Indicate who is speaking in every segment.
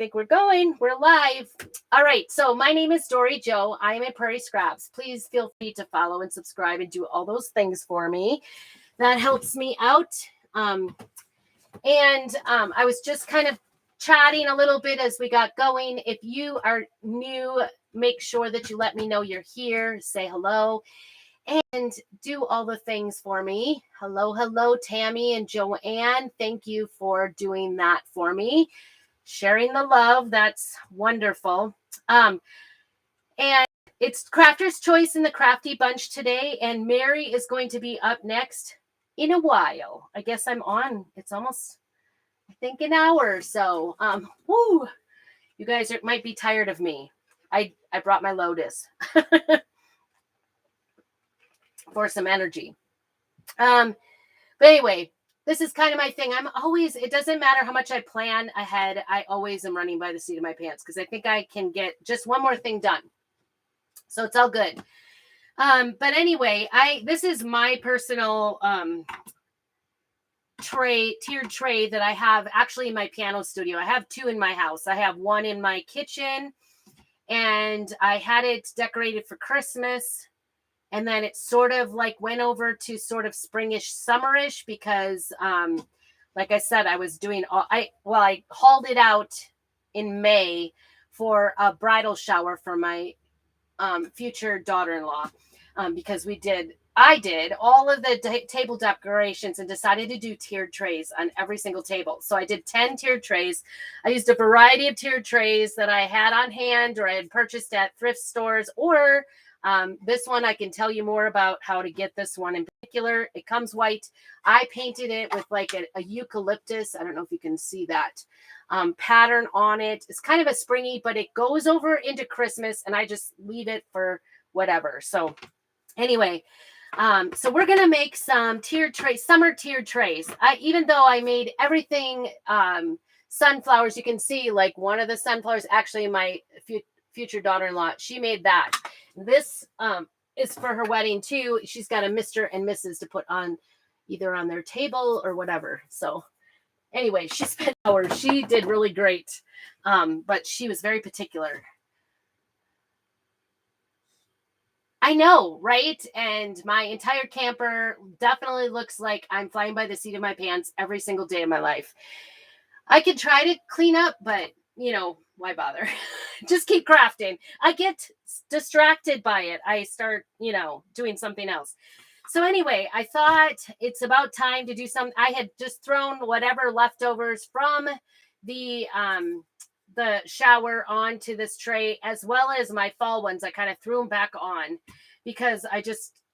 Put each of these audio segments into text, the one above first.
Speaker 1: think we're going. We're live. All right. So my name is Dory Joe. I am at Prairie Scraps. Please feel free to follow and subscribe and do all those things for me. That helps me out. I was just kind of chatting a little bit as we got going. If you are new, make sure that you let me know you're here. Say hello. And do all the things for me. Hello, Tammy and Joanne. Thank you for doing that for me. Sharing the love. That's wonderful. And it's Crafter's Choice in the Crafty Bunch today. And Mary is going to be up next in a while. I guess I'm on. It's almost, I think, an hour or so. Woo! You guys might be tired of me. I brought my Lotus. For some energy. But anyway, this is kind of my thing. It doesn't matter how much I plan ahead. I always am running by the seat of my pants because I think I can get just one more thing done. So it's all good. But anyway, this is my personal tiered tray that I have actually in my piano studio. I have two in my house. I have one in my kitchen and I had it decorated for Christmas. And then it sort of like went over to sort of springish, summerish because, like I said, I was doing I hauled it out in May for a bridal shower for my future daughter-in-law because I did all of the table decorations and decided to do tiered trays on every single table. So I did 10 tiered trays. I used a variety of tiered trays that I had on hand or I had purchased at thrift stores or this one, I can tell you more about how to get this one in particular. It comes white. I painted it with like a eucalyptus. I don't know if you can see that pattern on it. It's kind of a springy, but it goes over into Christmas and I just leave it for whatever. So anyway, so we're going to make some tiered trays, summer tiered trays. Even though I made everything sunflowers, you can see like one of the sunflowers, actually my future daughter-in-law, she made that. This is for her wedding too. She's got a Mr. and Mrs. to put on either on their table or whatever. So anyway, she spent hours. She did really great. But she was very particular. I know, right? And my entire camper definitely looks like I'm flying by the seat of my pants every single day of my life. I could try to clean up, but why bother? Just keep crafting. I get distracted by it. I start, doing something else. So anyway, I thought it's about time to do something. I had just thrown whatever leftovers from the shower onto this tray, as well as my fall ones. I kind of threw them back on because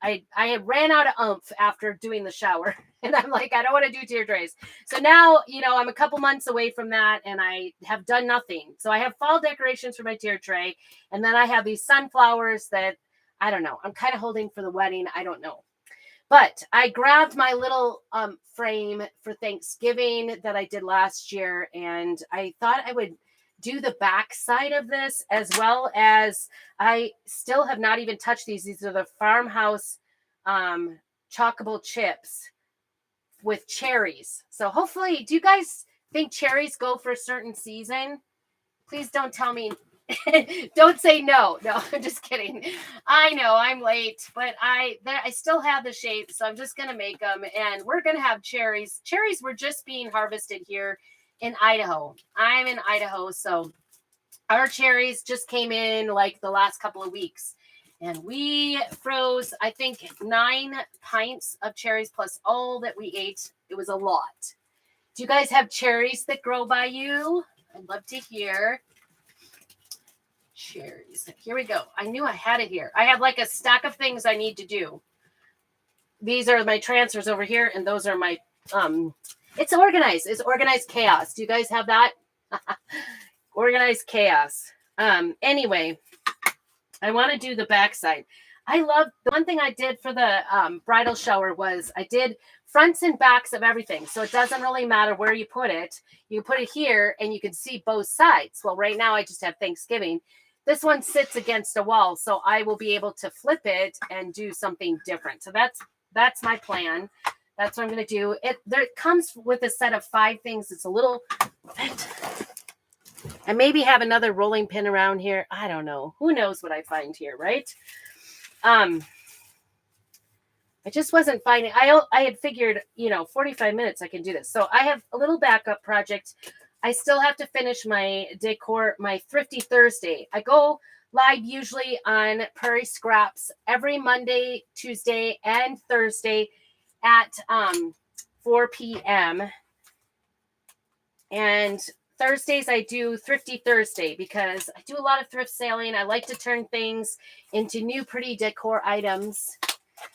Speaker 1: I had ran out of oomph after doing the shower. And I'm like, I don't want to do tiered trays. So now, I'm a couple months away from that and I have done nothing. So I have fall decorations for my tiered tray. And then I have these sunflowers that, I don't know, I'm kind of holding for the wedding. I don't know. But I grabbed my little frame for Thanksgiving that I did last year. And I thought I would do the back side of this, as well as I still have not even touched these. These are the Farmhouse chockable chips with cherries. So hopefully, do you guys think cherries go for a certain season? Please don't tell me. Don't say no. No, I'm just kidding. I know I'm late, but I still have the shape, so I'm just going to make them. And we're going to have cherries. Cherries were just being harvested here in Idaho. I'm in Idaho, so our cherries just came in like the last couple of weeks. And we froze, I think, 9 pints of cherries plus all that we ate. It was a lot. Do you guys have cherries that grow by you? I'd love to hear. Cherries. Here we go. I knew I had it here. I have like a stack of things I need to do. These are my transfers over here, and those are my, it's organized. It's organized chaos. Do you guys have that? Organized chaos. Anyway, I want to do the backside. I love the one thing I did for the bridal shower was I did fronts and backs of everything. So it doesn't really matter where you put it. You put it here and you can see both sides. Well, right now I just have Thanksgiving. This one sits against a wall, so I will be able to flip it and do something different. So that's my plan. That's what I'm going to do. It comes with a set of 5 things. It's a little And maybe have another rolling pin around here. I don't know. Who knows what I find here, right? I just wasn't finding. I had figured, 45 minutes I can do this. So I have a little backup project. I still have to finish my decor, my Thrifty Thursday. I go live usually on Prairie Scraps every Monday, Tuesday, and Thursday at 4 p.m. And Thursdays I do Thrifty Thursday because I do a lot of thrift selling. I like to turn things into new pretty decor items.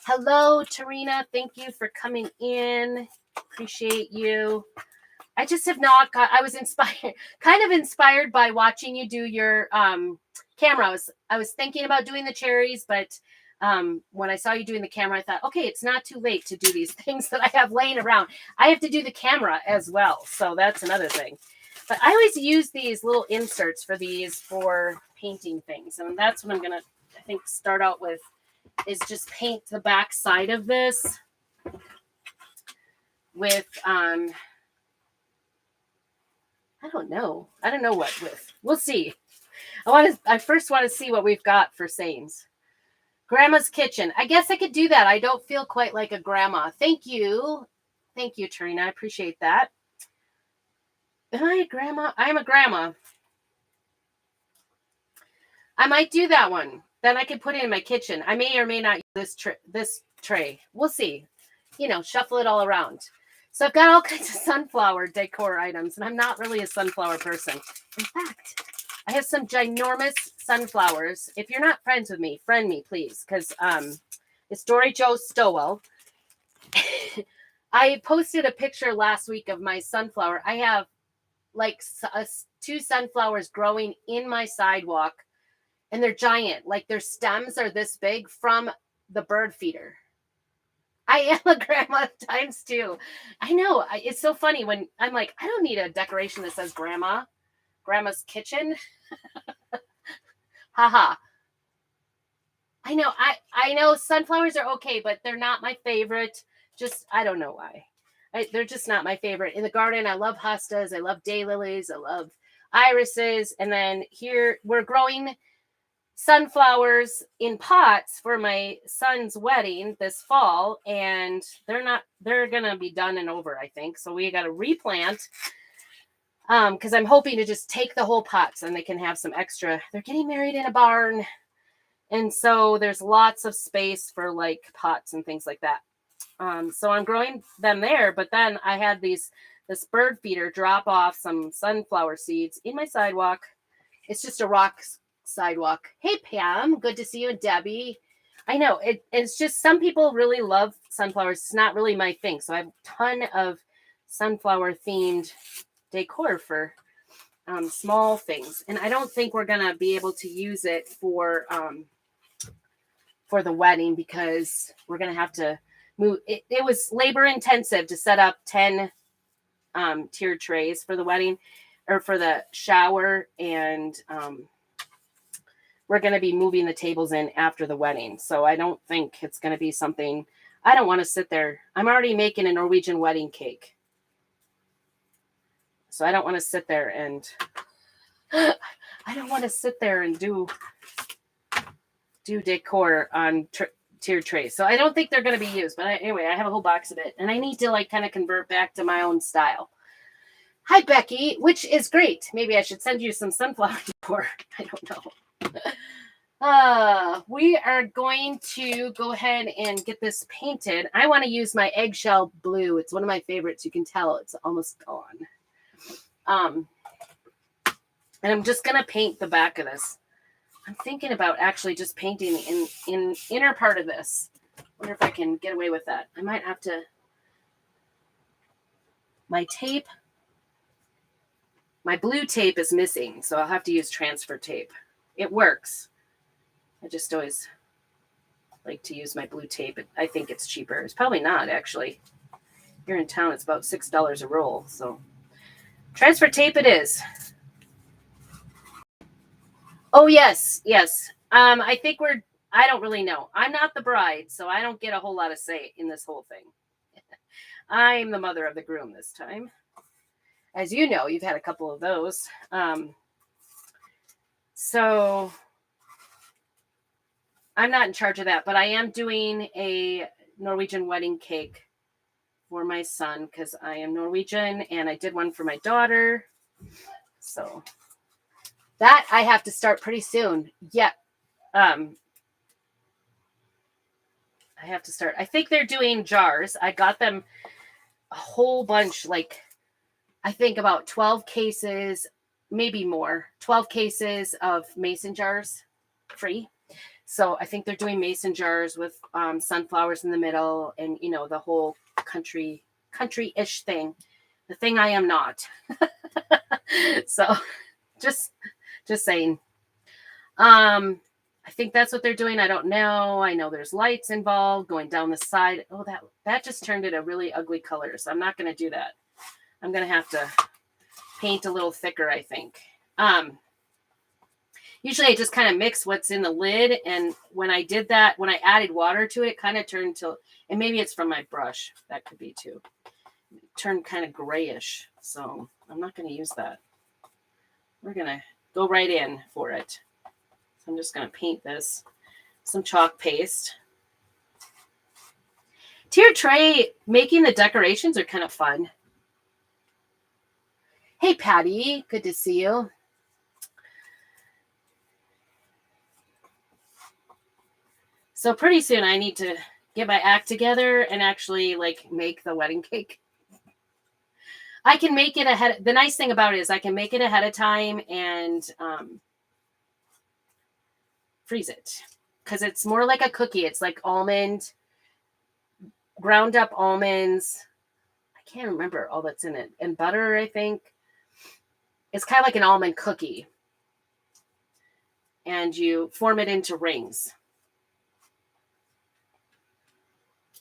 Speaker 1: Hello, Tarina. Thank you for coming in. Appreciate you. I just have not got, I was inspired by watching you do your camera. I was thinking about doing the cherries, but when I saw you doing the camera, I thought, okay, it's not too late to do these things that I have laying around. I have to do the camera as well. So that's another thing. But I always use these little inserts for painting things. And that's what I'm going to, I think, start out with is just paint the back side of this with, I don't know what with. We'll see. I first want to see what we've got for sayings. Grandma's kitchen. I guess I could do that. I don't feel quite like a grandma. Thank you. Thank you, Trina. I appreciate that. Am I a grandma? I'm a grandma. I might do that one. Then I could put it in my kitchen. I may or may not use this tray. We'll see. Shuffle it all around. So I've got all kinds of sunflower decor items, and I'm not really a sunflower person. In fact, I have some ginormous sunflowers. If you're not friends with me, friend me, please, because it's Dory Jo Stowell. I posted a picture last week of my sunflower. I have like 2 sunflowers growing in my sidewalk, and they're giant. Like their stems are this big from the bird feeder. I am a grandma times 2. I know. It's so funny when I'm like, I don't need a decoration that says grandma's kitchen. Haha. I know. I know sunflowers are okay, but they're not my favorite. Just, I don't know why. They're just not my favorite. In the garden, I love hostas. I love daylilies. I love irises. And then here we're growing sunflowers in pots for my son's wedding this fall, and they're gonna be done and over, I think. So we got to replant because I'm hoping to just take the whole pots and they can have some extra. They're getting married in a barn, and so there's lots of space for like pots and things like that. So I'm growing them there, but then I had this bird feeder drop off some sunflower seeds in my sidewalk. It's just a rock sidewalk. Hey, Pam, good to see you. And Debbie. I know it's just some people really love sunflowers. It's not really my thing. So I have a ton of sunflower themed decor for small things. And I don't think we're going to be able to use it for the wedding because we're going to have to move. It was labor intensive to set up 10 tiered trays for the wedding or for the shower. And we're going to be moving the tables in after the wedding. So I don't think it's going to be something. I don't want to sit there. I'm already making a Norwegian wedding cake. So I don't want to sit there and do decor on tiered trays. So I don't think they're going to be used. But anyway, I have a whole box of it. And I need to like kind of convert back to my own style. Hi, Becky, which is great. Maybe I should send you some sunflower decor. I don't know. We are going to go ahead and get this painted. I want to use my eggshell blue. It's one of my favorites. You can tell it's almost gone. And I'm just going to paint the back of this. I'm thinking about actually just painting in inner part of this. Wonder if I can get away with that. I might have to. My tape, my blue tape is missing, so I'll have to use transfer tape. It works. I just always like to use my blue tape. I think it's cheaper. It's probably not, actually. Here in town, it's about $6 a roll. So transfer tape it is. Oh, yes. I think I don't really know. I'm not the bride, so I don't get a whole lot of say in this whole thing. I'm the mother of the groom this time. As you know, you've had a couple of those. So I'm not in charge of that, but I am doing a Norwegian wedding cake for my son because I am Norwegian, and I did one for my daughter. So that I have to start pretty soon. Yeah. I have to start. I think they're doing jars. I got them a whole bunch, like I think about 12 cases, maybe more, 12 cases of mason jars free. So I think they're doing mason jars with sunflowers in the middle, and the whole country-ish thing. The thing I am not. So just saying. I think that's what they're doing. I don't know. I know there's lights involved going down the side. Oh, that just turned it a really ugly color. So I'm not going to do that. I'm going to have to paint a little thicker, I think. Usually I just kind of mix what's in the lid. And when I did that, when I added water to it, it kind of turned to, and maybe it's from my brush. That could be too. It turned kind of grayish. So I'm not going to use that. We're going to go right in for it. So I'm just going to paint this. Some chalk paste. Tier tray, making the decorations are kind of fun. Hey, Patty. Good to see you. So pretty soon I need to get my act together and actually make the wedding cake. I can make it ahead. The nice thing about it is I can make it ahead of time and freeze it because it's more like a cookie. It's like ground up almonds. I can't remember all that's in it. And butter, I think. It's kind of like an almond cookie. And you form it into rings.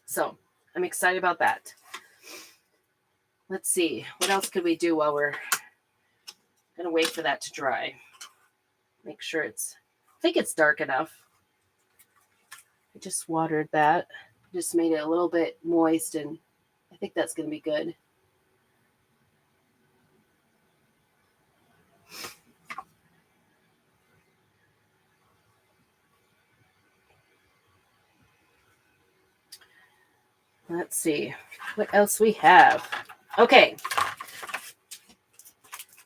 Speaker 1: So I'm excited about that. Let's see. What else could we do while we're going to wait for that to dry? Make sure I think it's dark enough. I just watered that. Just made it a little bit moist, and I think that's going to be good. Let's see what else we have. Okay.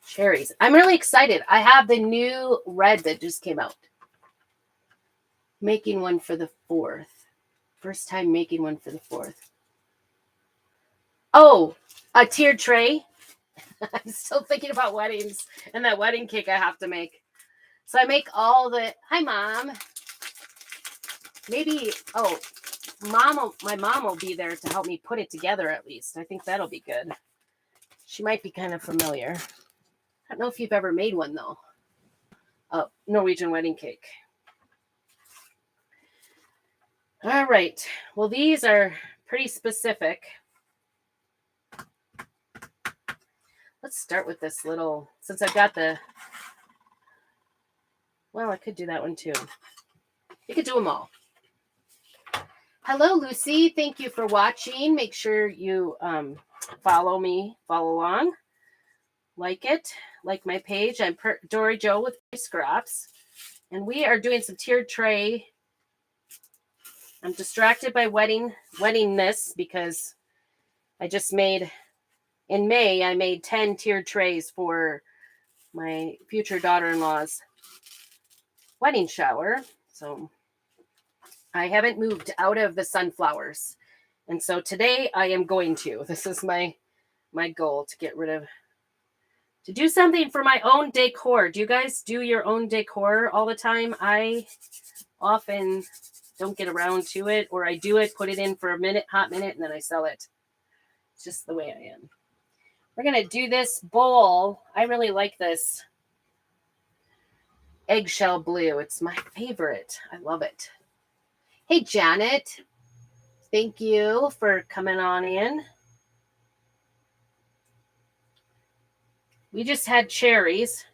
Speaker 1: Cherries. I'm really excited. I have the new red that just came out. Making one for the 4th. First time making one for the 4th. Oh, a tiered tray. I'm still thinking about weddings and that wedding cake I have to make. So I make all the... Hi, Mom. Maybe... Oh, my mom will be there to help me put it together at least. I think that'll be good. She might be kind of familiar. I don't know if you've ever made one, though. Oh, Norwegian wedding cake. All right. Well, these are pretty specific. Let's start with this little, since I've got well, I could do that one too. You could do them all. Hello, Lucy. Thank you for watching. Make sure you follow along, like my page. I'm Dory Joe with Scraps, and we are doing some tiered tray. I'm distracted by weddingness because I just made, in May, I made 10 tiered trays for my future daughter-in-law's wedding shower. So I haven't moved out of the sunflowers. And so today I am going to. This is my goal, to do something for my own decor. Do you guys do your own decor all the time? I often don't get around to it, or I do it, put it in for a hot minute, and then I sell it. It's just the way I am. We're going to do this bowl. I really like this eggshell blue. It's my favorite. I love it. Hey, Janet. Thank you for coming on in. We just had cherries.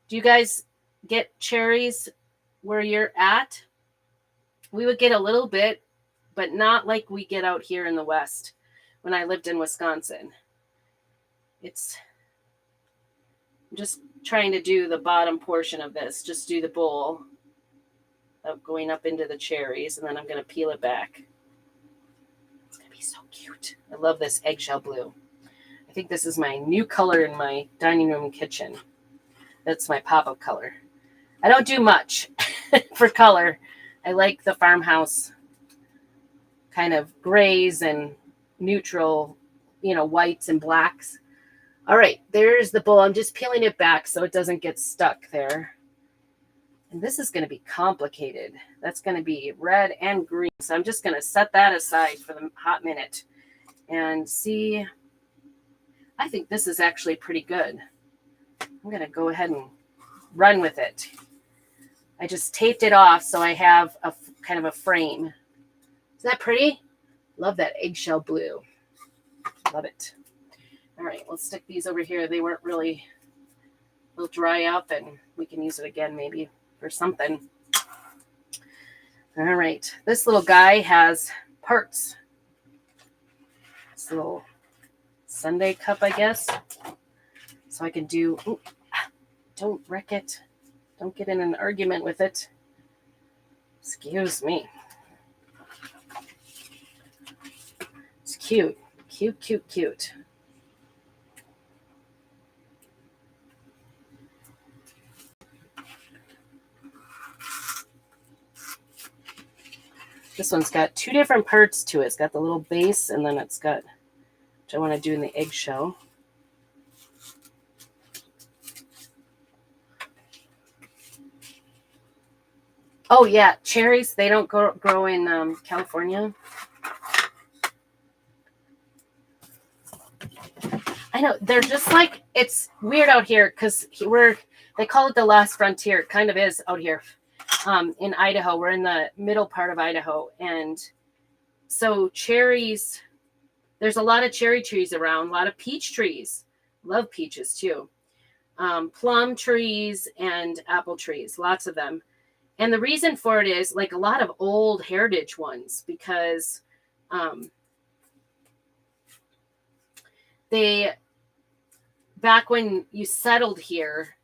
Speaker 1: Do you guys get cherries where you're at? We would get a little bit, but not like we get out here in the West when I lived in Wisconsin. I'm just trying to do the bottom portion of this. Just do the bowl of going up into the cherries, and then I'm going to peel it back. It's going to be so cute. I love this eggshell blue. I think this is my new color in my dining room and kitchen. That's my pop-up color. I don't do much for color. I like the farmhouse kind of grays and neutral, whites and blacks. All right, there's the bowl. I'm just peeling it back so it doesn't get stuck there. And this is going to be complicated. That's going to be red and green. So I'm just going to set that aside for the hot minute and see. I think this is actually pretty good. I'm going to go ahead and run with it. I just taped it off so I have a kind of a frame. Isn't that pretty? Love that eggshell blue. Love it. All right, let's stick these over here. They weren't really, they'll dry up and we can use it again maybe for something. All right, this little guy has parts. This little sundae cup, I guess. So I can do, ooh, don't wreck it. Don't get in an argument with it. Excuse me. It's cute. Cute, cute, cute. This one's got two different parts to it. It's got the little base, and then it's got, which I want to do in the eggshell. Oh, yeah, cherries, they don't grow in California. I know, they're just like, it's weird out here because they call it the last frontier. It kind of is out here. In Idaho, we're in the middle part of Idaho, and so cherries, there's a lot of cherry trees around, a lot of peach trees. Love peaches too. Plum trees and apple trees, lots of them. And the reason for it is like a lot of old heritage ones, because back when you settled here,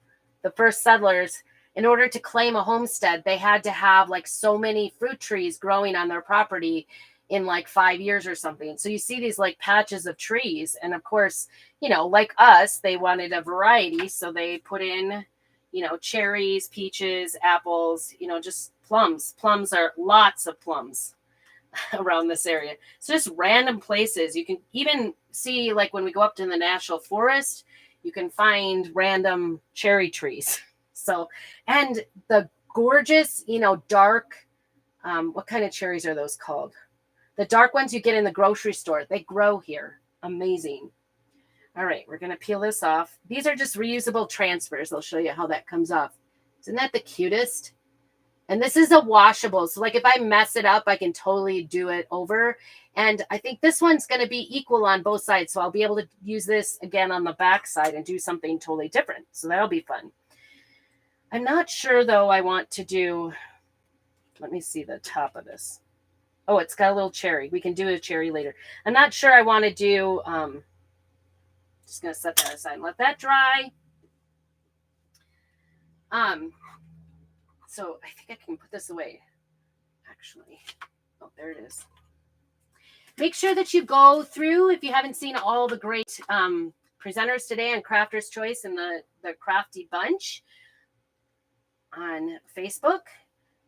Speaker 1: the first settlers, in order to claim a homestead, they had to have like so many fruit trees growing on their property in like 5 years or something. So you see these like patches of trees. And of course, like us, they wanted a variety. So they put in, cherries, peaches, apples, just plums. Plums are lots of plums around this area. So just random places. You can even see like when we go up to the national forest, you can find random cherry trees. So, and the gorgeous, dark, what kind of cherries are those called? The dark ones you get in the grocery store, they grow here. Amazing. All right, we're going to peel this off. These are just reusable transfers. I'll show you how that comes off. Isn't that the cutest? And this is a washable. So like if I mess it up, I can totally do it over. And I think this one's going to be equal on both sides. So I'll be able to use this again on the back side and do something totally different. So that'll be fun. I'm not sure, though, I want to do, let me see the top of this. Oh, it's got a little cherry. We can do a cherry later. I'm not sure I want to do, just going to set that aside and let that dry. So I think I can put this away, actually. Oh, there it is. Make sure that you go through, if you haven't seen all the great presenters today on Crafter's Choice and the Crafty Bunch on Facebook,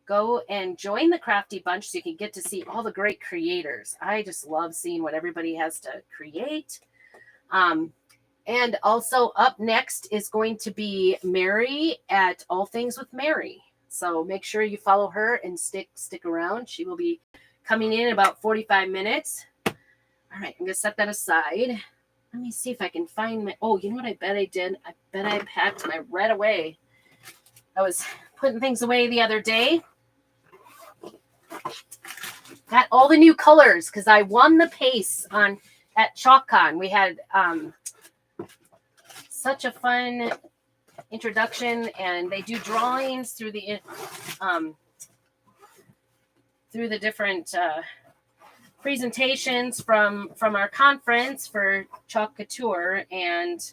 Speaker 1: go and join the Crafty Bunch so you can get to see all the great creators. I just love seeing what everybody has to create. And also up next is going to be Mary at All Things with Mary. So make sure you follow her and stick around. She will be coming in about 45 minutes. All right, I'm going to set that aside. Let me see if I can find my, oh, you know what I bet I did? I bet I packed my red away. I was putting things away the other day. Got all the new colors because I won the pace at ChalkCon. We had such a fun introduction, and they do drawings through the different presentations from our conference for Chalk Couture, and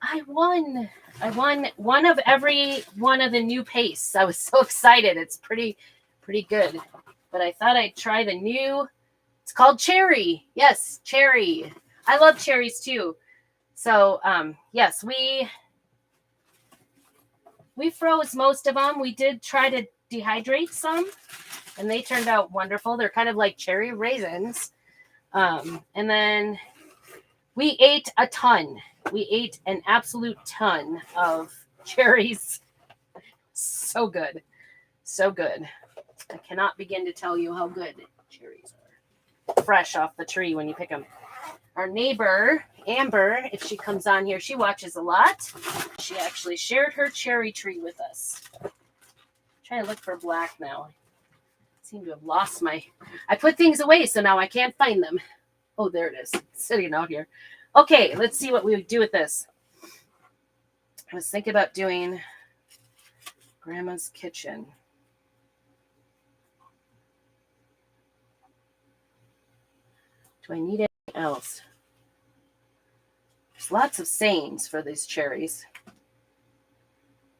Speaker 1: I won. I won one of every one of the new pastes. I was so excited. It's pretty good. But I thought I'd try the new. It's called cherry. Yes, cherry. I love cherries too. So yes, we froze most of them. We did try to dehydrate some, and they turned out wonderful. They're kind of like cherry raisins. And then we ate a ton. We ate an absolute ton of cherries. So good. So good. I cannot begin to tell you how good cherries are. Fresh off the tree when you pick them. Our neighbor, Amber, if she comes on here, she watches a lot. She actually shared her cherry tree with us. I'm trying to look for black now. I seem to have lost my... I put things away, so now I can't find them. Oh, there it is. It's sitting out here. Okay, let's see what we would do with this. I was thinking about doing Grandma's Kitchen. Do I need anything else? There's lots of sayings for these cherries.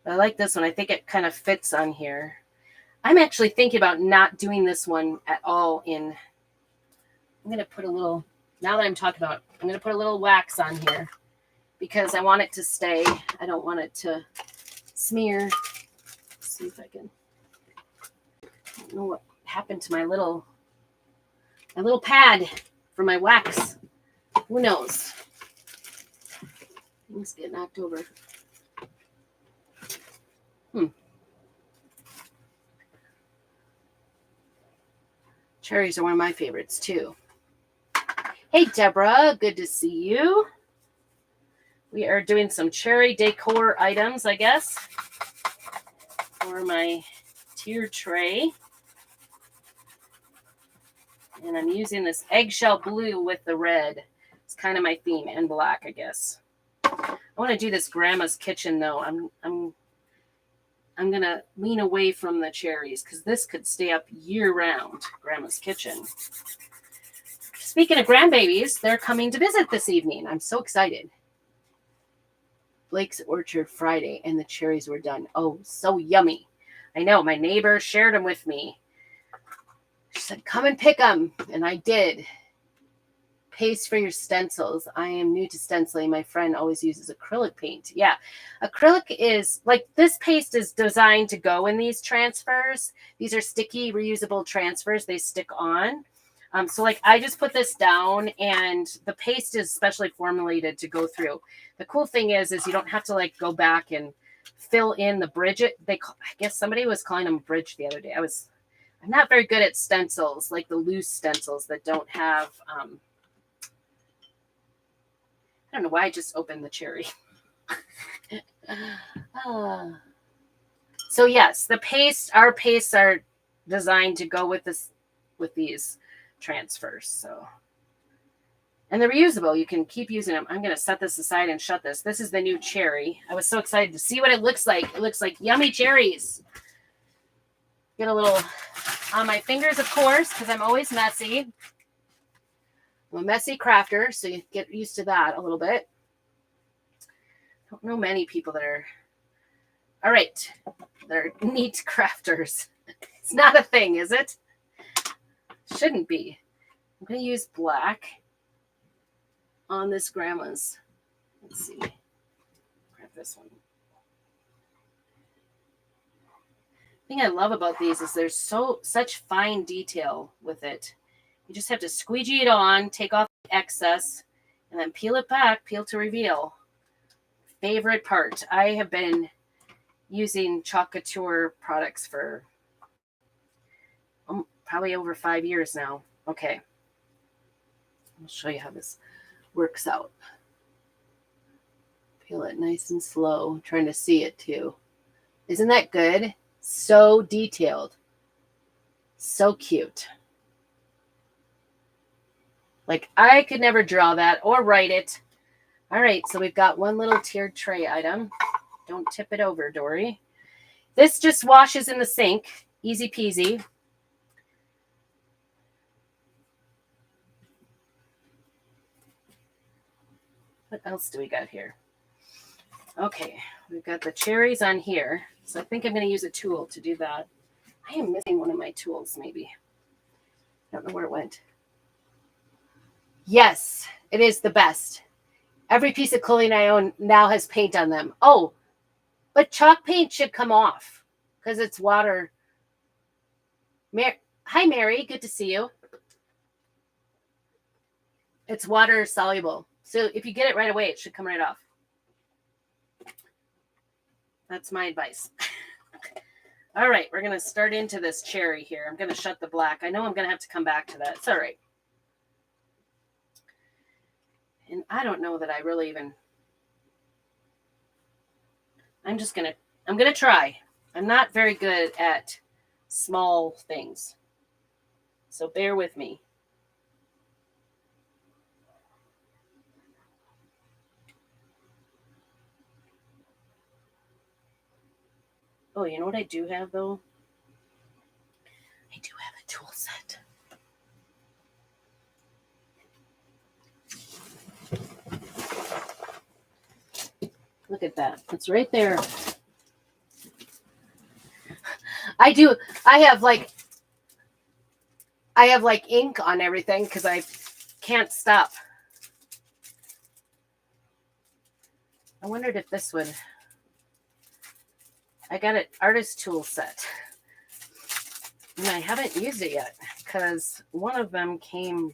Speaker 1: But I like this one. I think it kind of fits on here. I'm actually thinking about not doing this one at all in... I'm going to put a little... Now that I'm talking about it, I'm going to put a little wax on here because I want it to stay. I don't want it to smear. Let's see if I can... I don't know what happened to my little pad for my wax. Who knows? Things get knocked over. Cherries are one of my favorites too. Hey, Deborah, good to see you. We are doing some cherry decor items, I guess, for my tier tray. And I'm using this eggshell blue with the red. It's kind of my theme, and black, I guess. I want to do this Grandma's Kitchen, though. I'm gonna lean away from the cherries because this could stay up year-round. Grandma's Kitchen. Speaking of grandbabies, they're coming to visit this evening. I'm so excited. Blake's Orchard Friday, and the cherries were done. Oh, so yummy. I know, my neighbor shared them with me. She said, come and pick them, and I did. Paste for your stencils. I am new to stenciling. My friend always uses acrylic paint. Yeah, acrylic is, like, this paste is designed to go in these transfers. These are sticky, reusable transfers. They stick on. So like I just put this down and the paste is specially formulated to go through. The cool thing is you don't have to like go back and fill in the bridge. I guess somebody was calling them a bridge the other day. I'm not very good at stencils, like the loose stencils that don't have, I don't know why I just opened the cherry. So yes, our pastes are designed to go with these transfers. So, and they're reusable. You can keep using them. I'm going to set this aside and shut this. This is the new cherry. I was so excited to see what it looks like. It looks like yummy cherries. Get a little on my fingers, of course, because I'm always messy. I'm a messy crafter, so you get used to that a little bit. I don't know many people that are, all right, they're neat crafters. It's not a thing, is it? Shouldn't be. I'm going to use black on this Grandma's. Let's see. Grab this one. The thing I love about these is there's such fine detail with it. You just have to squeegee it on, take off the excess, and then peel it back, peel to reveal. Favorite part. I have been using Chalk Couture products for probably over 5 years now. Okay. I'll show you how this works out. Peel it nice and slow. I'm trying to see it too. Isn't that good? So detailed. So cute. Like I could never draw that or write it. All right, so we've got one little tiered tray item. Don't tip it over, Dory. This just washes in the sink. Easy peasy. What else do we got here? Okay, we've got the cherries on here. So I think I'm going to use a tool to do that. I am missing one of my tools, maybe. I don't know where it went. Yes, it is the best. Every piece of clothing I own now has paint on them. Oh, but chalk paint should come off because it's water. Hi, Mary. Good to see you. It's water soluble. So if you get it right away, it should come right off. That's my advice. All right, we're going to start into this cherry here. I'm going to shut the black. I know I'm going to have to come back to that. It's all right. And I don't know that I really even... I'm going to try. I'm not very good at small things. So bear with me. Oh, you know what I do have, though? I do have a tool set. Look at that. It's right there. I do. I have like ink on everything because I can't stop. I wondered if this would... I got an artist tool set. And I haven't used it yet because one of them came...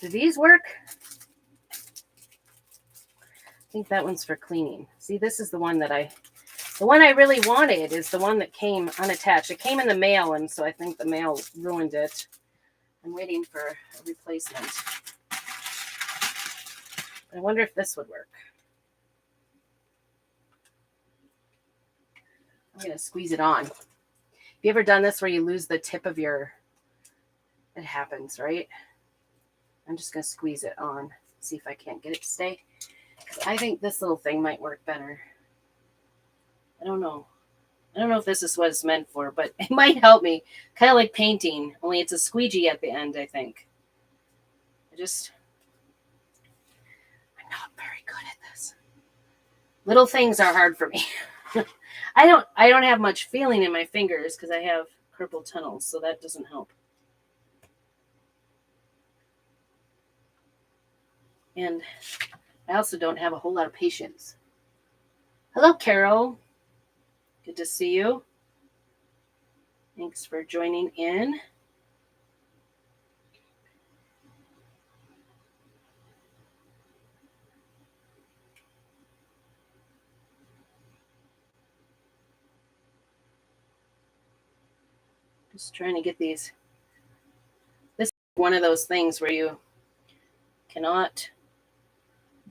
Speaker 1: Do these work? I think that one's for cleaning. See, this is the one that the one I really wanted is the one that came unattached. It came in the mail, and so I think the mail ruined it. I'm waiting for a replacement. I wonder if this would work. I'm going to squeeze it on. Have you ever done this where you lose the tip of your... It happens, right? I'm just going to squeeze it on. See if I can't get it to stay. I think this little thing might work better. I don't know. I don't know if this is what it's meant for, but it might help me. Kind of like painting, only it's a squeegee at the end, I think. I'm not very good at this. Little things are hard for me. I don't have much feeling in my fingers because I have carpal tunnel, so that doesn't help. And I also don't have a whole lot of patience. Hello, Carol. Good to see you. Thanks for joining in. Just trying to get these. This is one of those things where you cannot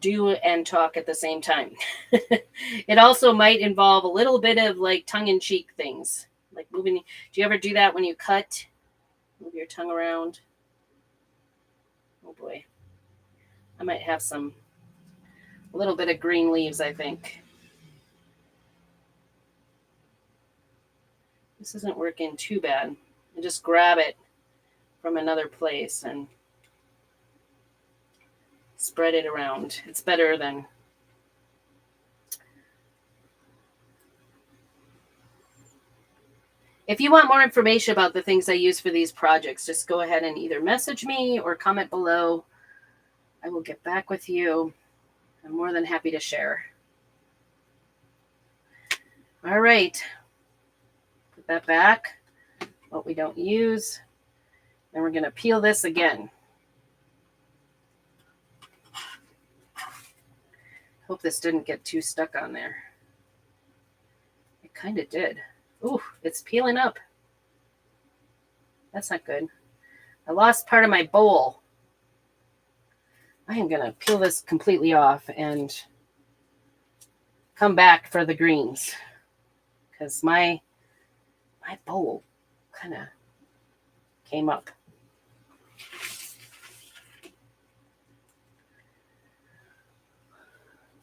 Speaker 1: do and talk at the same time. It also might involve a little bit of like tongue-in-cheek things, like moving. Do you ever do that when you cut? Move your tongue around. Oh boy, I might have a little bit of green leaves, I think. This isn't working too bad. I just grab it from another place and spread it around. It's better than... If you want more information about the things I use for these projects, just go ahead and either message me or comment below. I will get back with you. I'm more than happy to share. All right. Put that back. What we don't use. Then we're going to peel this again. Hope this didn't get too stuck on there. It kind of did. Ooh, it's peeling up. That's not good. I lost part of my bowl. I am going to peel this completely off and come back for the greens because my bowl kind of came up.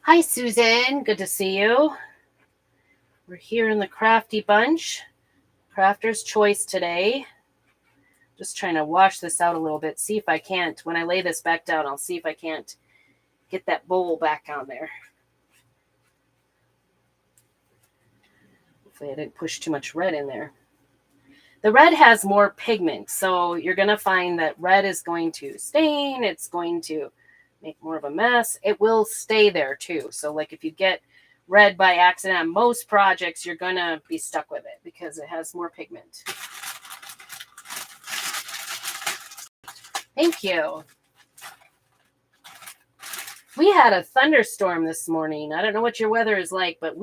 Speaker 1: Hi, Susan. Good to see you. We're here in the Crafty Bunch. Crafter's Choice today. Just trying to wash this out a little bit. See if I can't. When I lay this back down, I'll see if I can't get that bowl back on there. Hopefully I didn't push too much red in there. The red has more pigment, so you're going to find that red is going to stain. It's going to make more of a mess. It will stay there too. So like if you get red by accident on most projects, you're going to be stuck with it because it has more pigment. Thank you. We had a thunderstorm this morning. I don't know what your weather is like, but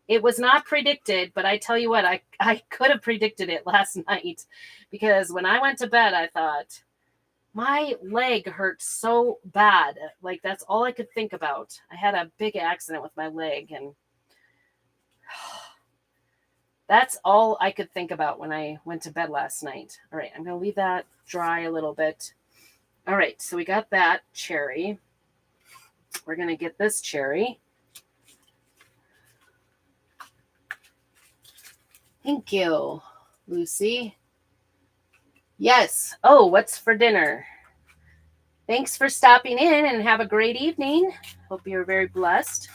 Speaker 1: it was not predicted, but I tell you what, I could have predicted it last night because when I went to bed, I thought my leg hurt so bad. Like that's all I could think about. I had a big accident with my leg and that's all I could think about when I went to bed last night. All right, I'm going to leave that dry a little bit. All right, so we got that cherry. We're going to get this cherry. Thank you, Lucy. Yes. Oh, what's for dinner? Thanks for stopping in and have a great evening. Hope you're very blessed.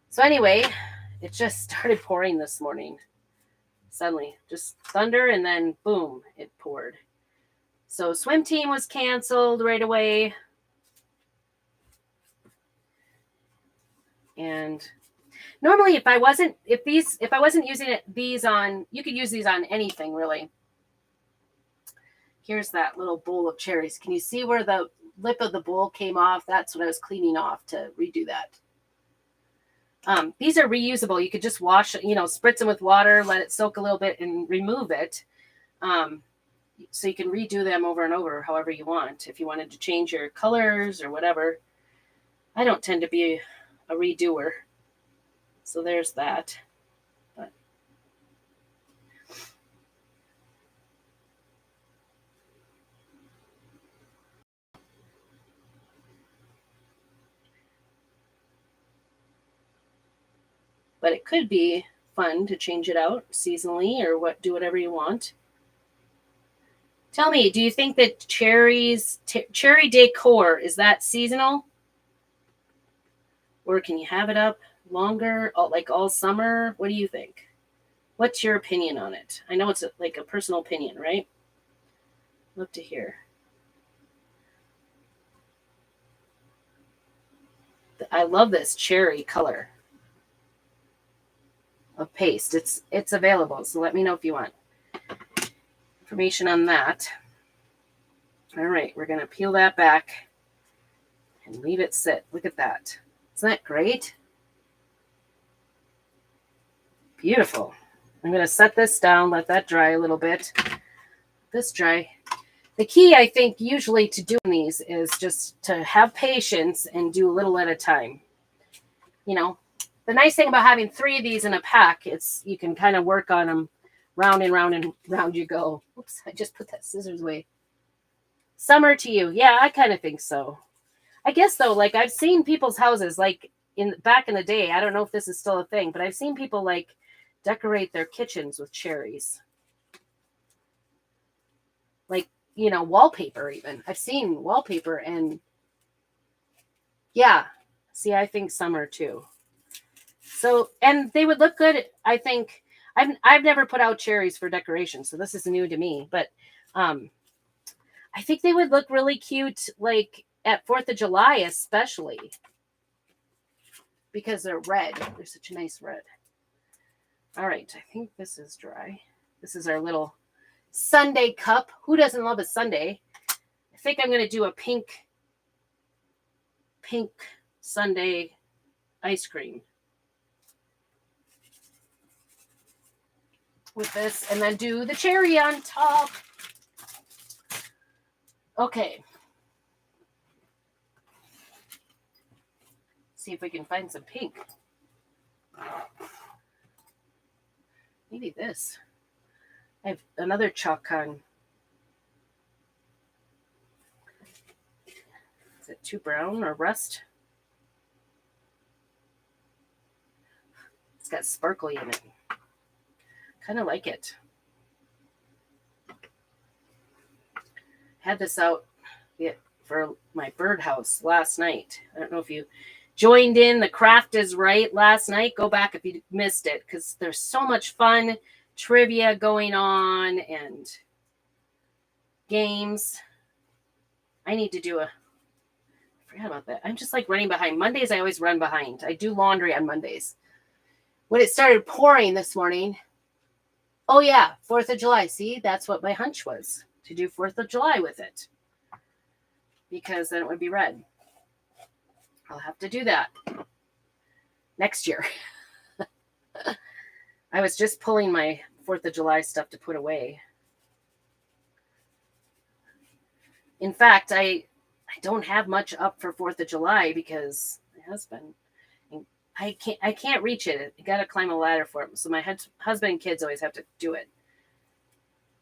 Speaker 1: So anyway, it just started pouring this morning. Suddenly, just thunder and then boom, it poured. So swim team was canceled right away. And normally if I wasn't using these on, you could use these on anything really. Here's that little bowl of cherries. Can you see where the lip of the bowl came off? That's what I was cleaning off to redo that. These are reusable. You could just wash, spritz them with water, let it soak a little bit and remove it. So you can redo them over and over however you want. If you wanted to change your colors or whatever. I don't tend to be a redoer. So there's that. But it could be fun to change it out seasonally or do whatever you want. Tell me, do you think that cherry decor, is that seasonal? Or can you have it up longer, like all summer? What do you think? What's your opinion on it? I know it's like a personal opinion, right? Love to hear. I love this cherry color of paste. It's available, so let me know if you want information on that. All right, we're going to peel that back and leave it sit. Look at that. Isn't that great? Beautiful. I'm going to set this down, let that dry a little bit. This dry. The key, I think, usually to doing these is just to have patience and do a little at a time. The nice thing about having 3 of these in a pack, you can kind of work on them round and round and round you go. Oops, I just put that scissors away. Summer to you. Yeah, I kind of think so. I guess, though, like I've seen people's houses, like back in the day, I don't know if this is still a thing, but I've seen people like decorate their kitchens with cherries. Like, wallpaper even. I've seen wallpaper and yeah. See, I think summer too. So, and they would look good. I think I've never put out cherries for decoration, so this is new to me, but I think they would look really cute like at 4th of July, especially because they're red. They're such a nice red. All right, I think this is dry. This is our little sundae cup. Who doesn't love a sundae? I think I'm going to do a pink sundae ice cream with this and then do the cherry on top. Okay. See if we can find some pink. Maybe this. I have another chalk on. Is it too brown or rust? It's got sparkly in it. Kind of like it. Had this out for my birdhouse last night. I don't know if you joined in the Craft is Right last night. Go back if you missed it, because there's so much fun trivia going on and games. I need to do I forgot about that. I'm just like running behind. Mondays, I always run behind. I do laundry on Mondays. When it started pouring this morning, oh yeah, 4th of July. See, that's what my hunch was, to do 4th of July with it, because then it would be red. I'll have to do that next year. I was just pulling my 4th of July stuff to put away. In fact, I don't have much up for 4th of July because my husband, I can't reach it. I got to climb a ladder for it. So my husband and kids always have to do it.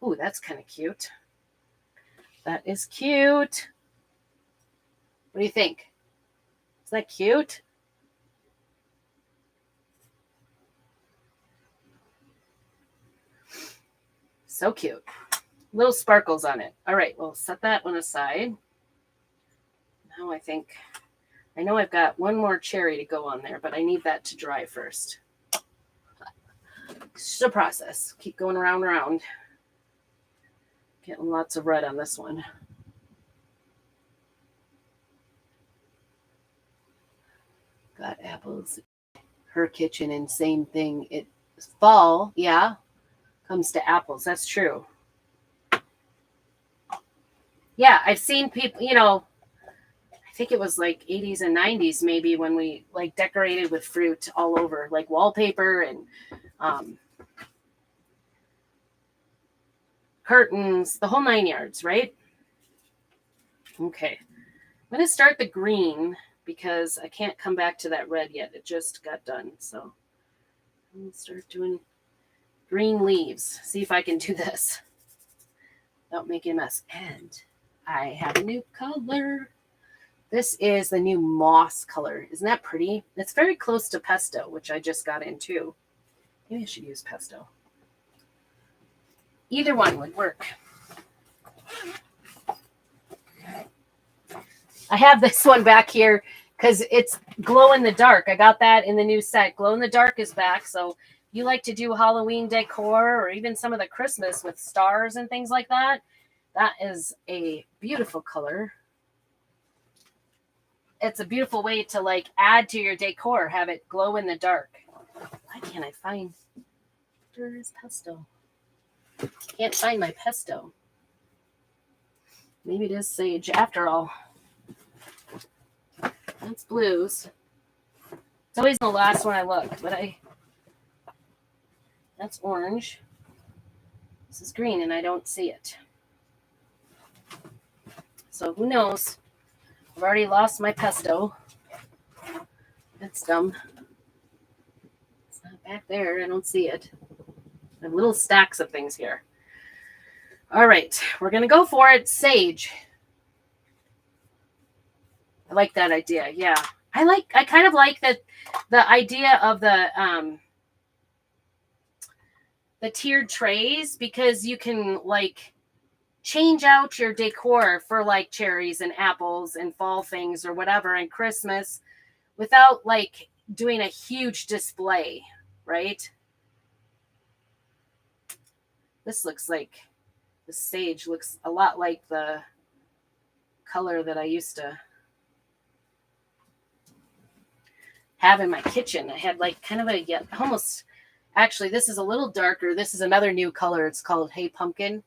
Speaker 1: Ooh, that's kind of cute. That is cute. What do you think? Isn't that cute? So cute. Little sparkles on it. All right, we'll set that one aside. Now I know I've got one more cherry to go on there, but I need that to dry first. It's just a process. Keep going around and around. Getting lots of red on this one. Got apples. Her kitchen and same thing. It's fall, yeah. Comes to apples. That's true. Yeah, I've seen people, I think it was like 80s and 90s maybe, when we like decorated with fruit all over, like wallpaper and curtains, the whole 9 yards, right? Okay. I'm going to start the green because I can't come back to that red yet. It just got done. So I'm going to start doing green leaves. See if I can do this without making a mess. And I have a new color. This is the new moss color. Isn't that pretty? It's very close to pesto, which I just got into. Maybe I should use pesto. Either one would work. I have this one back here because it's glow in the dark. I got that in the new set. Glow in the dark is back. So you like to do Halloween decor or even some of the Christmas with stars and things like that. That is a beautiful color. It's a beautiful way to like add to your decor, have it glow in the dark. Why can't I find, where is pesto? Can't find my pesto. Maybe it is sage after all. That's blues. It's always the last one I look, but that's orange. This is green and I don't see it. So who knows? I've already lost my pesto. That's dumb. It's not back there. I don't see it. I have little stacks of things here. All right, we're going to go for it. Sage. I like that idea. Yeah. I kind of like the idea of the tiered trays, because you can like change out your decor for like cherries and apples and fall things or whatever and Christmas without like doing a huge display, right? This looks like, the sage looks a lot like the color that I used to have in my kitchen. I had like kind of almost, actually this is a little darker. This is another new color. It's called Hey Pumpkin.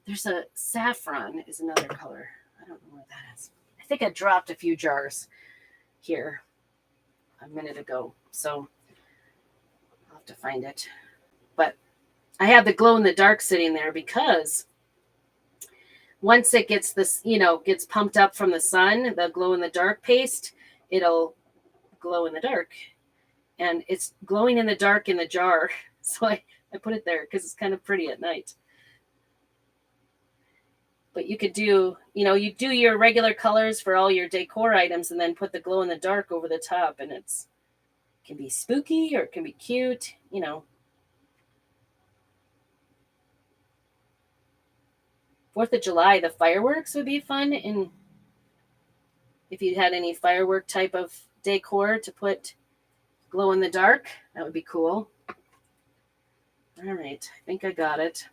Speaker 1: There's a saffron is another color. I don't know what that is. I think I dropped a few jars here a minute ago. So I'll have to find it. But I have the glow in the dark sitting there because once it gets this, gets pumped up from the sun, the glow in the dark paste, it'll glow in the dark. And it's glowing in the dark in the jar. So I put it there because it's kind of pretty at night. But you could do, you do your regular colors for all your decor items and then put the glow in the dark over the top, and it can be spooky or it can be cute, 4th of July, the fireworks would be fun. And if you had any firework type of decor to put glow in the dark, that would be cool. All right, I think I got it.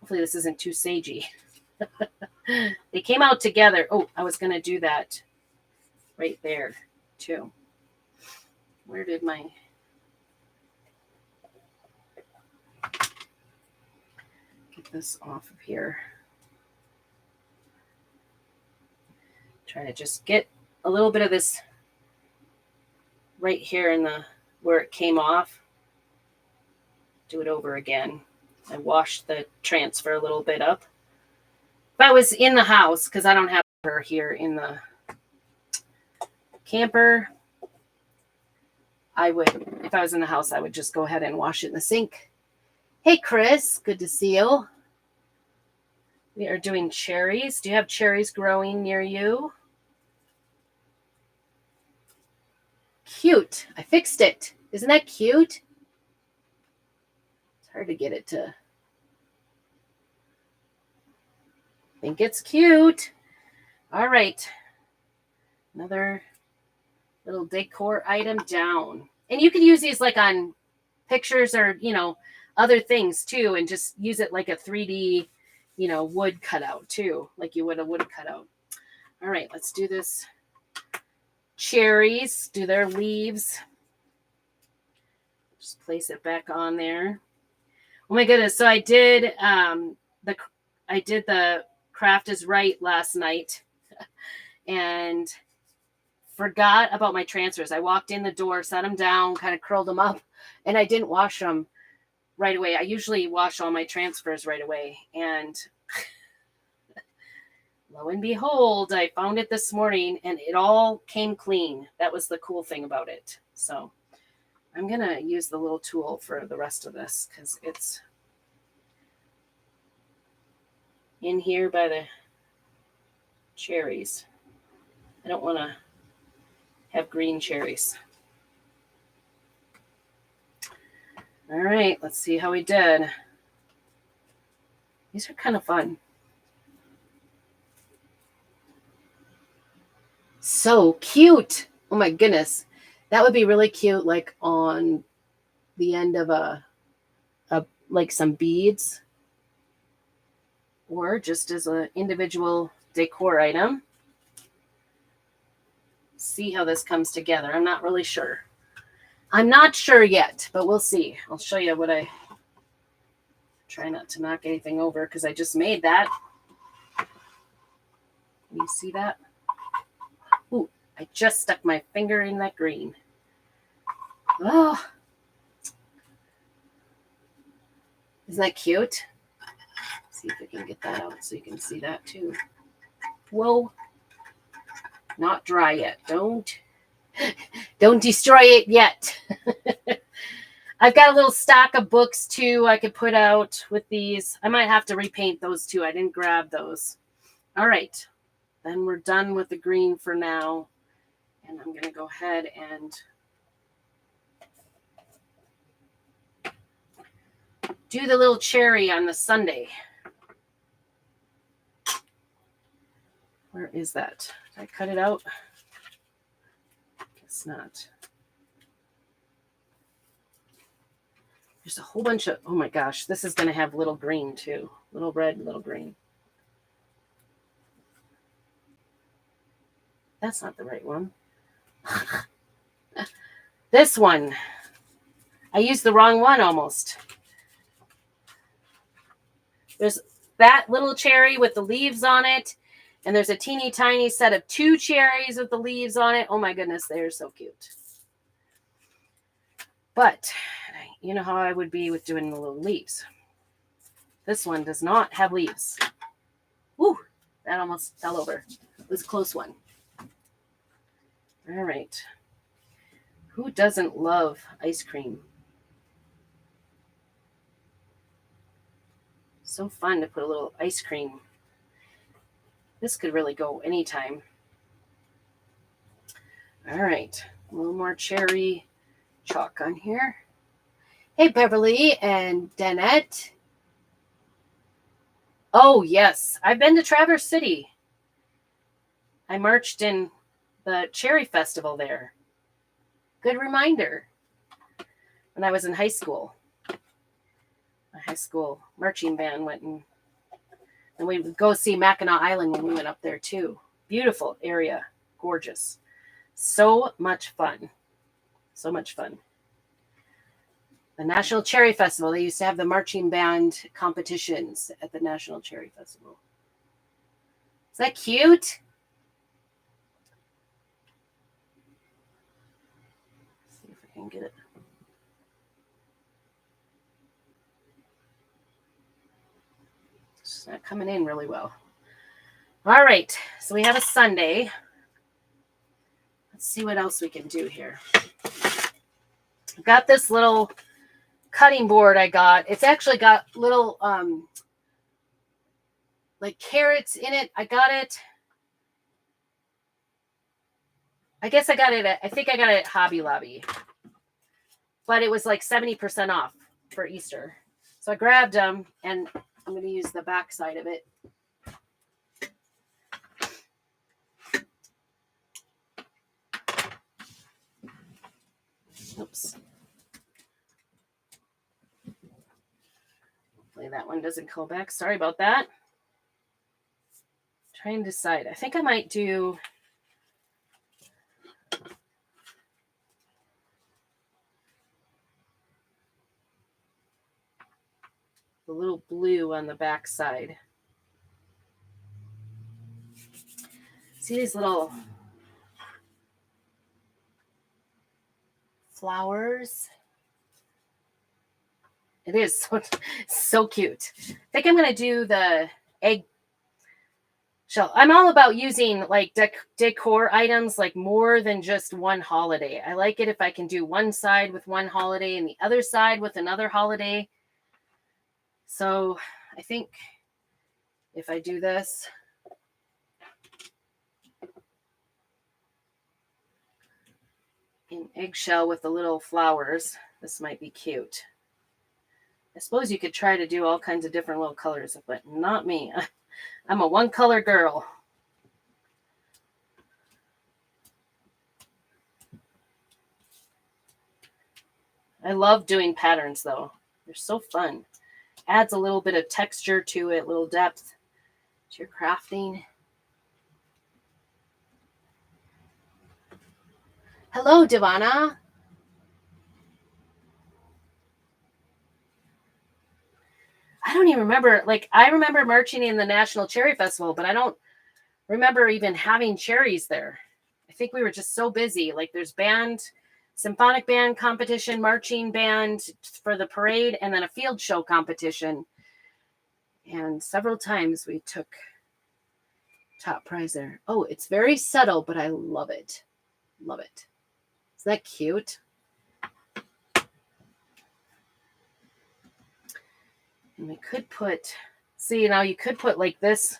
Speaker 1: Hopefully this isn't too sagey. They came out together. Oh, I was going to do that right there too. Where did my... Get this off of here. Try to just get a little bit of this right here in the where it came off. Do it over again. I washed the transfer a little bit up. If I was in the house, because I don't have her here in the camper, I would, if I was in the house, I would just go ahead and wash it in the sink. Hey, Chris, good to see you. We are doing cherries. Do you have cherries growing near you? Cute. I fixed it. Isn't that cute? It's hard to get it to... I think it's cute. All right. Another little decor item down. And you can use these like on pictures or, you know, other things too, and just use it like a 3D, you know, wood cutout too, like you would a wood cutout. All right, let's do this. Cherries, do their leaves. Just place it back on there. Oh my goodness! So I did the Craft is Right last night, and forgot about my transfers. I walked in the door, set them down, kind of curled them up, and I didn't wash them right away. I usually wash all my transfers right away, and lo and behold, I found it this morning and it all came clean. That was the cool thing about it. So I'm going to use the little tool for the rest of this because it's in here by the cherries. I don't want to have green cherries. All right, let's see how we did. These are kind of fun. So cute. Oh my goodness. That would be really cute, like on the end of a like some beads, or just as an individual decor item. See how this comes together. I'm not really sure. I'm not sure yet, but we'll see. I'll show you what I try not to knock anything over because I just made that. Can you see that? Ooh, I just stuck my finger in that green. Oh, isn't that cute? Let's see if we can get that out so you can see that too. Whoa, not dry yet. Don't destroy it yet. I've got a little stack of books too I could put out with these. I might have to repaint those too. I didn't grab those. All right. Then we're done with the green for now. And I'm going to go ahead and do the little cherry on the sundae. Where is that? Did I cut it out? Guess not. There's a whole bunch of, oh my gosh, this is going to have little green too. Little red, little green. That's not the right one. This one. I used the wrong one almost. There's that little cherry with the leaves on it. And there's a teeny tiny set of 2 cherries with the leaves on it. Oh my goodness, they're so cute. But you know how I would be with doing the little leaves. This one does not have leaves. Woo, that almost fell over. It was a close one. All right. Who doesn't love ice cream? So fun to put a little ice cream. This could really go anytime. All right. A little more cherry chalk on here. Hey, Beverly and Danette. Oh, yes. I've been to Traverse City. I marched in the Cherry Festival there. Good reminder. When I was in high school. My high school marching band went and we would go see Mackinac Island when we went up there too. Beautiful area. Gorgeous. So much fun. So much fun. The National Cherry Festival. They used to have the marching band competitions at the National Cherry Festival. Is that cute? Let's see if I can get it. It's not coming in really well. All right. So we have a Sunday. Let's see what else we can do here. I've got this little cutting board I got. It's actually got little like carrots in it. I got it. I guess I got it at, I think I got it at Hobby Lobby. But it was like 70% off for Easter. So I grabbed them and I'm going to use the back side of it. Oops. Hopefully that one doesn't go back. Sorry about that. Trying to decide. I think I might do the little blue on the back side. See these little flowers? It is so cute. I think I'm going to do the egg shell. I'm all about using like decor items like more than just one holiday. I like it if I can do one side with one holiday and the other side with another holiday. So I think if I do this, in eggshell with the little flowers, this might be cute. I suppose you could try to do all kinds of different little colors, but not me. I'm a one color girl. I love doing patterns though. They're so fun. Adds a little bit of texture to it, a little depth to your crafting. Hello, Divana. I don't even remember. Like, I remember marching in the National Cherry Festival, but I don't remember even having cherries there. I think we were just so busy. Like, there's symphonic band competition, marching band for the parade, and then a field show competition. And several times we took top prize there. Oh, it's very subtle, but I love it. Love it. Isn't that cute? And we could put, see, now you could put like this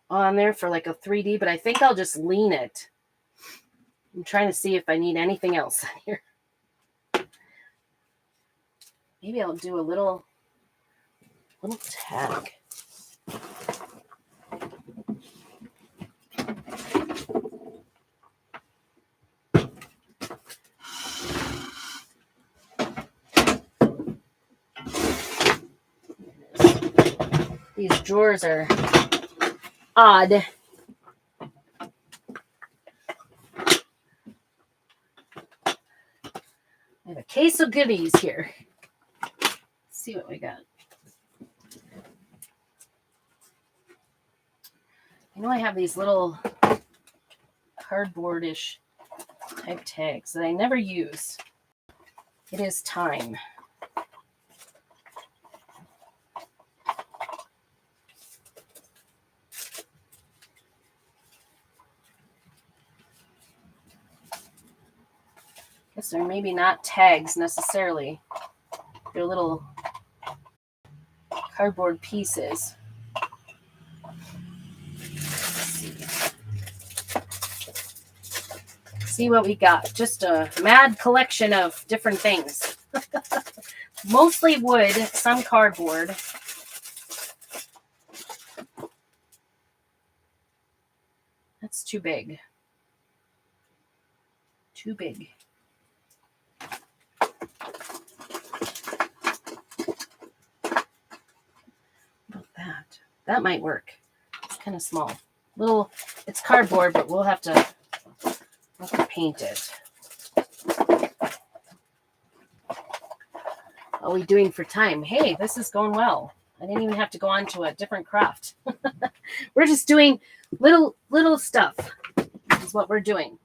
Speaker 1: on there for like a 3D, but I think I'll just lean it. I'm trying to see if I need anything else here. Maybe I'll do a little tag. These drawers are odd. I have a case of goodies here. Let's see what we got. I know I have these little cardboardish type tags that I never use. It is time. Guess they're maybe not tags necessarily. They're little cardboard pieces. See what we got. Just a mad collection of different things. Mostly wood, some cardboard. too big. Too big. How about that? That might work. It's kind of small. Little, it's cardboard, but we'll have to paint it. What are we doing for time? Hey, this is going well. I didn't even have to go on to a different craft. We're just doing little stuff. Is what we're doing.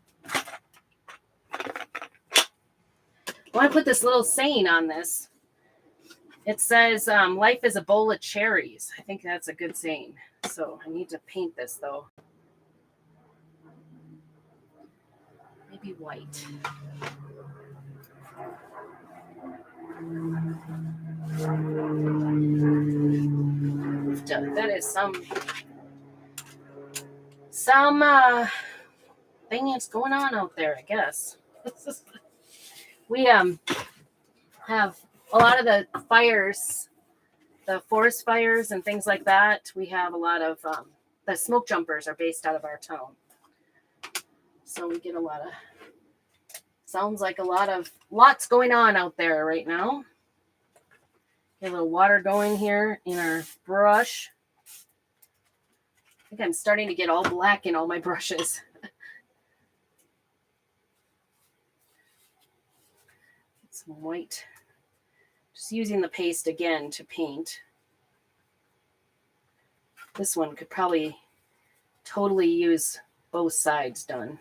Speaker 1: I want to put this little saying on this. It says, life is a bowl of cherries. I think that's a good saying. So I need to paint this, though. Maybe white. That is some thing that's going on out there, I guess. We have a lot of the fires, the forest fires and things like that. We have a lot of the smoke jumpers are based out of our town. So we get a lot of, sounds like lots going on out there right now. Get a little water going here in our brush. I think I'm starting to get all black in all my brushes. Some white. Just using the paste again to paint. This one could probably totally use both sides done.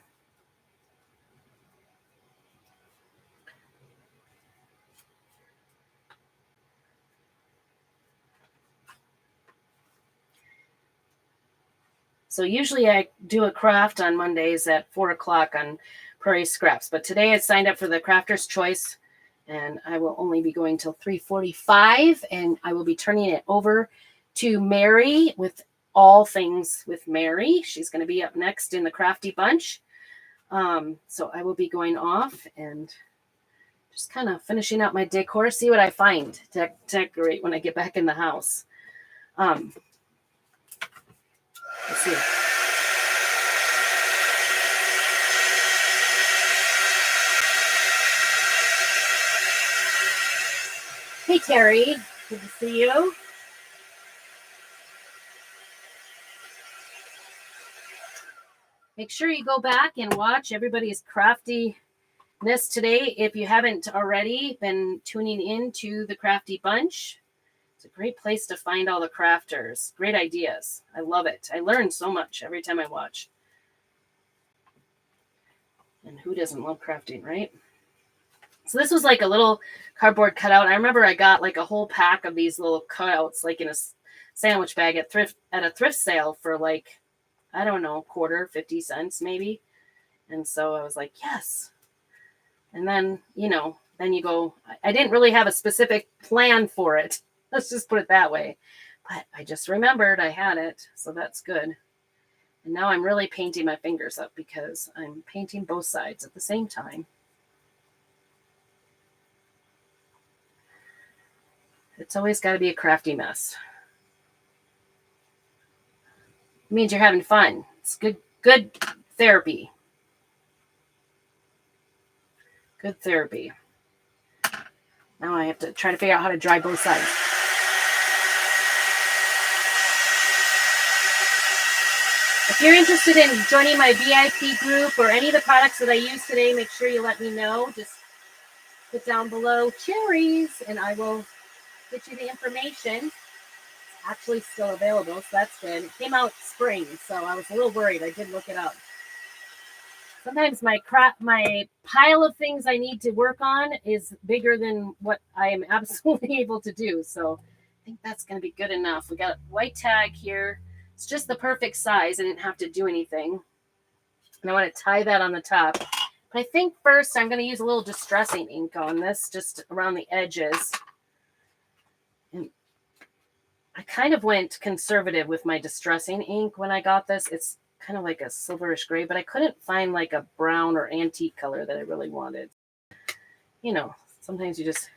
Speaker 1: So usually I do a craft on Mondays at 4 o'clock on Prairie Scraps. But today I signed up for the Crafter's Choice, and I will only be going till 3:45, and I will be turning it over to Mary with all things with Mary. She's going to be up next in the Crafty Bunch. So I will be going off and just kind of finishing up my decor, see what I find to decorate when I get back in the house. Let's see. Hey, Terry. Good to see you. Make sure you go back and watch everybody's craftiness today. If you haven't already been tuning in to the Crafty Bunch, it's a great place to find all the crafters. Great ideas. I love it. I learn so much every time I watch. And who doesn't love crafting, right? So this was like a little cardboard cutout. I remember I got like a whole pack of these little cutouts, like in a sandwich bag at a thrift sale for like, I don't know, quarter, 50 cents maybe. And so I was like, yes. And then, then you go, I didn't really have a specific plan for it. Let's just put it that way. But I just remembered I had it. So that's good. And now I'm really painting my fingers up because I'm painting both sides at the same time. It's always got to be a crafty mess. It means you're having fun. It's good therapy. Good therapy. Now I have to try to figure out how to dry both sides. If you're interested in joining my VIP group or any of the products that I use today, make sure you let me know. Just put down below cherries and I will get you the information. It's actually still available, so that's good. It came out spring, so I was a little worried. I did look it up. Sometimes my pile of things I need to work on is bigger than what I am absolutely able to do. So I think that's going to be good enough. We got a white tag here. It's just the perfect size. I didn't have to do anything. And I want to tie that on the top. But I think first I'm going to use a little distressing ink on this, just around the edges. And I kind of went conservative with my distressing ink when I got this. It's kind of like a silverish gray, but I couldn't find like a brown or antique color that I really wanted. Sometimes you just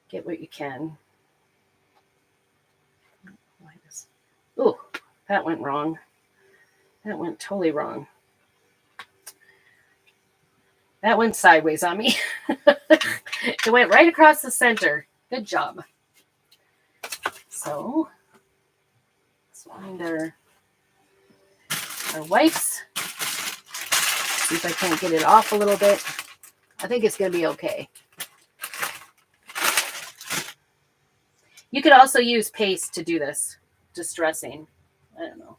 Speaker 1: get what you can. Ooh, that went wrong. That went totally wrong. That went sideways on me. It went right across the center. Good job. So let's find our wipes. See if I can't get it off a little bit. I think it's going to be okay. You could also use paste to do this, distressing. I don't know.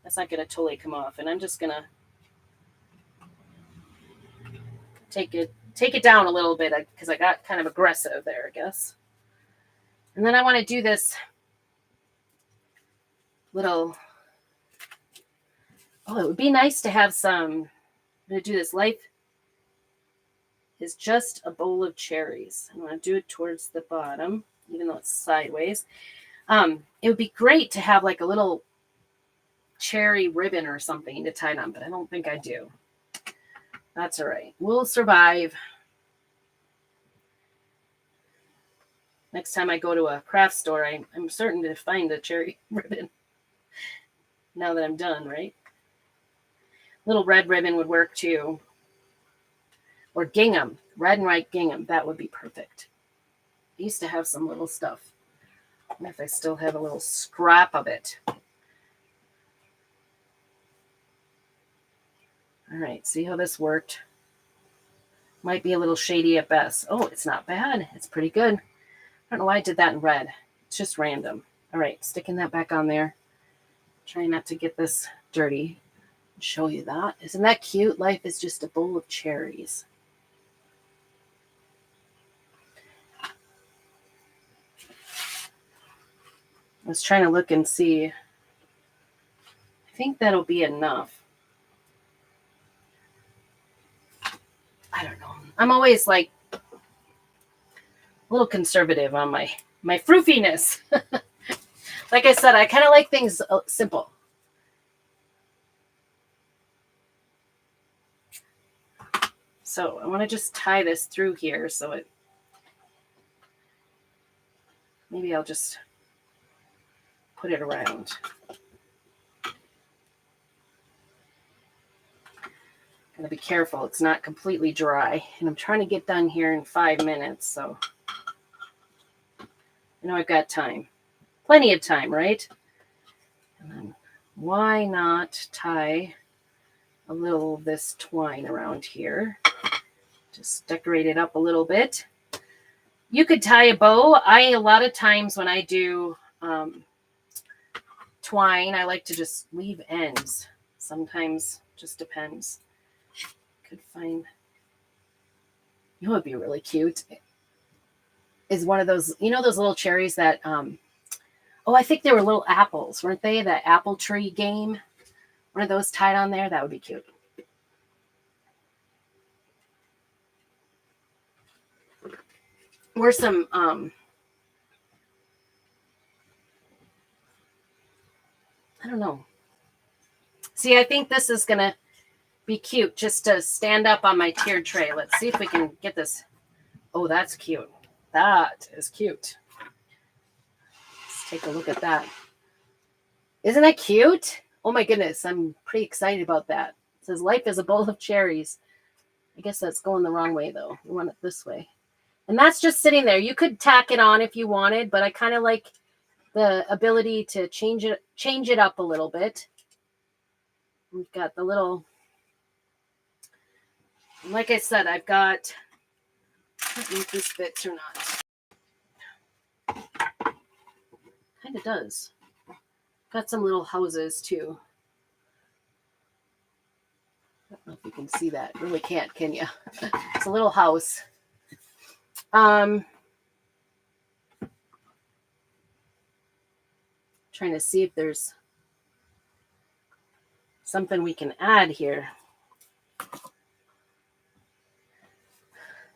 Speaker 1: That's not going to totally come off. And I'm just going to take it down a little bit because I got kind of aggressive there, I guess. And then I want to do this little, it would be nice to have some, I'm going to do this. Life is just a bowl of cherries. I'm going to do it towards the bottom, even though it's sideways. It would be great to have like a little cherry ribbon or something to tie it on, but I don't think I do. That's all right. We'll survive. Next time I go to a craft store, I'm certain to find a cherry ribbon. Now that I'm done, right? Little red ribbon would work too. Or gingham, red and white gingham. That would be perfect. I used to have some little stuff. I wonder if I still have a little scrap of it. All right, see how this worked? Might be a little shady at best. Oh, it's not bad. It's pretty good. I don't know why I did that in red. It's just random. All right, sticking that back on there. Trying not to get this dirty. Show you that. Isn't that cute? Life is just a bowl of cherries. I was trying to look and see. I think that'll be enough. I don't know. I'm always like a little conservative on my froofiness. Like I said, I kind of like things simple. So I want to just tie this through here so it, maybe I'll just put it around. Gotta be careful, it's not completely dry. And I'm trying to get done here in 5 minutes, so I know I've got time. Plenty of time, right? And then why not tie a little of this twine around here? Just decorate it up a little bit. You could tie a bow. A lot of times when I do twine, I like to just leave ends. Sometimes just depends. Could find, you know, it'd be really cute. Is one of those, you know, those little cherries that, I think they were little apples, weren't they? That apple tree game. One of those tied on there. That would be cute. Or some, I don't know. See, I think this is going to be cute just to stand up on my tiered tray. Let's see if we can get this. Oh, that's cute. That is cute. Let's take a look at that. Isn't that cute? Oh my goodness, I'm pretty excited about that. It says life is a bowl of cherries. I guess that's going the wrong way though. We want it this way. And that's just sitting there. You could tack it on if you wanted, but I kind of like the ability to change it up a little bit. We've got the little, like I said, I've got, I don't know if this fits or not. Kind of does. Got some little houses too. I don't know if you can see that. Really can't, can you? It's a little house. Trying to see if there's something we can add here.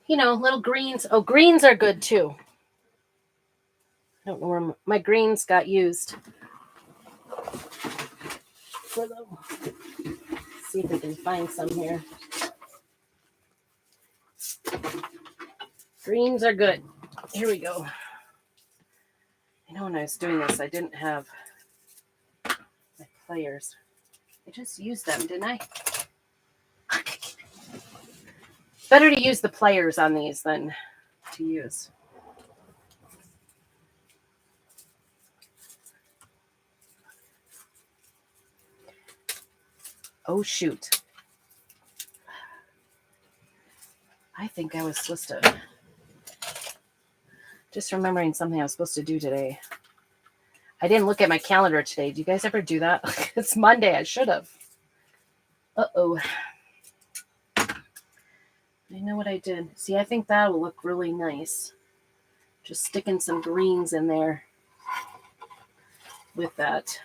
Speaker 1: You know, little greens. Oh, greens are good too. I don't know where my greens got used. Let's see if we can find some here. Greens are good. Here we go. You know, when I was doing this, I didn't have my pliers. I just used them, didn't I? Better to use the pliers on these than to use. Oh, shoot. I think I was supposed to... Just remembering something I was supposed to do today. I didn't look at my calendar today. Do you guys ever do that? It's Monday. I should have. Uh-oh. I know what I did. See, I think that will look really nice. Just sticking some greens in there with that.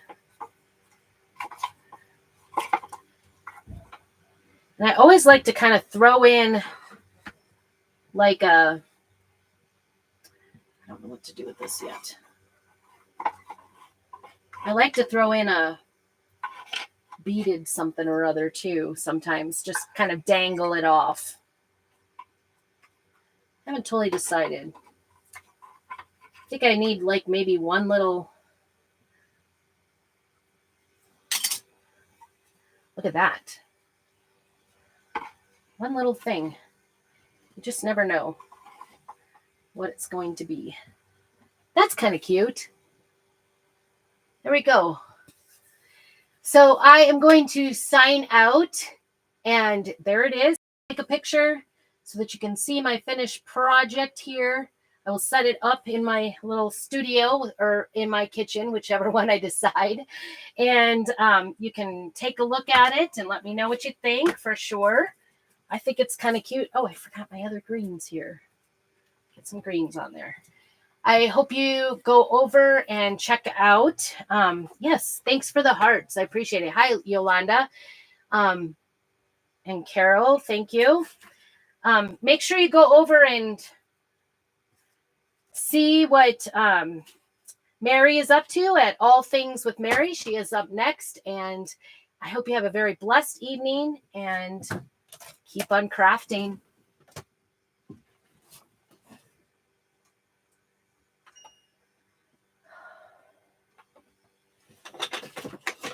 Speaker 1: And I always like to kind of throw in like a... I don't know what to do with this yet. I like to throw in a beaded something or other too sometimes. Just kind of dangle it off. I haven't totally decided. I think I need like maybe one little... Look at that. One little thing. You just never know what it's going to be. That's kind of cute. There we go. So I am going to sign out, and there it is. Take a picture so that you can see my finished project here. I will set it up in my little studio or in my kitchen, whichever one I decide. And you can take a look at it and let me know what you think for sure. I think it's kind of cute. Oh, I forgot my other greens here. Get some greens on there. I hope you go over and check out. Yes, thanks for the hearts. I appreciate it. Hi, Yolanda. And Carol, thank you. Make sure you go over and see what Mary is up to at All Things with Mary. She is up next. And I hope you have a very blessed evening and keep on crafting.